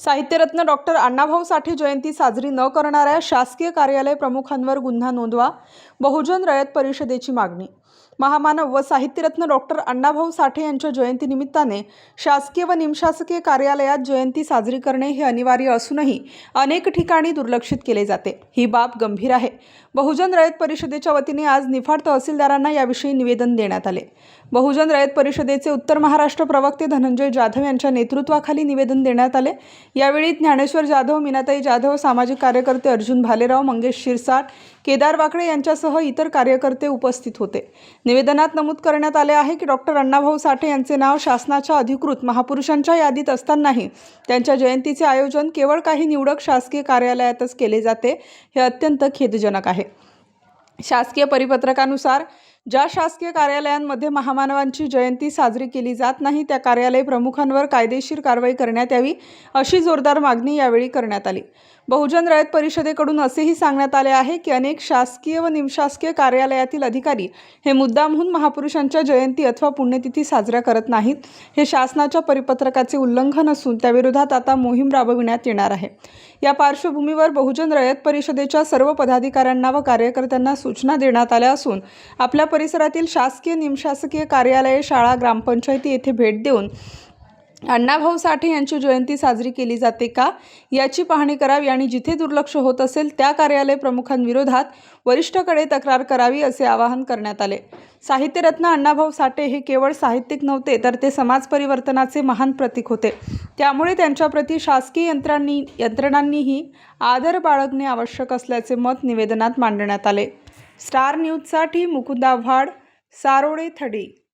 साहित्यरत्न डॉक्टर अण्णाभाऊ साठे जयंती साजरी न करणाऱ्या शासकीय कार्यालय प्रमुखांवर गुन्हा नोंदवा, बहुजन रयत परिषदेची मागणी। महामानव व साहित्यरत्न डॉक्टर अण्णाभाऊ साठे यांच्या जयंतीनिमित्ताने शासकीय व निमशासकीय कार्यालयात जयंती साजरी करणे हे अनिवार्य असूनही अनेक ठिकाणी दुर्लक्षित केले जाते। ही बाब गंभीर आहे। बहुजन रयत परिषदेच्या वतीने आज निफाड तहसीलदारांना याविषयी निवेदन देण्यात आले। बहुजन रयत परिषदेचे उत्तर महाराष्ट्र प्रवक्ते धनंजय जाधव यांच्या नेतृत्वाखाली निवेदन देण्यात आले। यावेळी ज्ञानेश्वर जाधव, मीनाताई जाधव, सामाजिक कार्यकर्ते अर्जुन भालेराव, मंगेश शिरसाट, केदार वाकडे यांच्यासह इतर कार्यकर्ते उपस्थित होते। निवेदनात नमूद करण्यात आले आहे की डॉक्टर अण्णाभाऊ साठे यांचे नाव शासनाच्या अधिकृत महापुरुषांच्या यादीत असतानाही त्यांच्या जयंतीचे आयोजन केवळ काही निवडक शासकीय कार्यालयातच केले जाते, हे अत्यंत खेदजनक आहे। शासकीय परिपत्रकानुसार ज्या शासकीय कार्यालयांमध्ये महामानवांची जयंती साजरी केली जात नाही त्या कार्यालय प्रमुखांवर कायदेशीर कारवाई करण्यात यावी, अशी जोरदार मागणी यावेळी करण्यात आली। बहुजन रयत परिषदेकडून असेही सांगण्यात आले आहे की अनेक शासकीय व निमशासकीय कार्यालयातील अधिकारी हे मुद्दामहून महापुरुषांच्या जयंती अथवा पुण्यतिथी साजऱ्या करत नाहीत। हे शासनाच्या परिपत्रकाचे उल्लंघन असून त्याविरोधात आता मोहीम राबविण्यात येणार आहे। या पार्श्वभूमीवर बहुजन रयत परिषदेच्या सर्व पदाधिकाऱ्यांना व कार्यकर्त्यांना सूचना देण्यात आल्या असून आपल्या परिसरातील शासकीय निमशासकीय कार्यालये, शाळा, ग्रामपंचायती येथे भेट देऊन अण्णाभाऊ साठे यांची जयंती साजरी केली जाते का याची पाहणी करावी आणि जिथे दुर्लक्ष होत असेल त्या कार्यालय प्रमुखांविरोधात वरिष्ठांकडे तक्रार करावी, असे आवाहन करण्यात आले। साहित्यरत्न अण्णाभाऊ साठे हे केवळ साहित्यिक नव्हते तर ते समाज परिवर्तनाचे महान प्रतीक होते। त्यामुळे त्यांच्याप्रती शासकीय यंत्रणांनीही आदर बाळगणे आवश्यक असल्याचे मत निवेदनात मांडण्यात आले। स्टार न्यूजसाठी मुकुंद आव्हाड, सारोडे, थडी।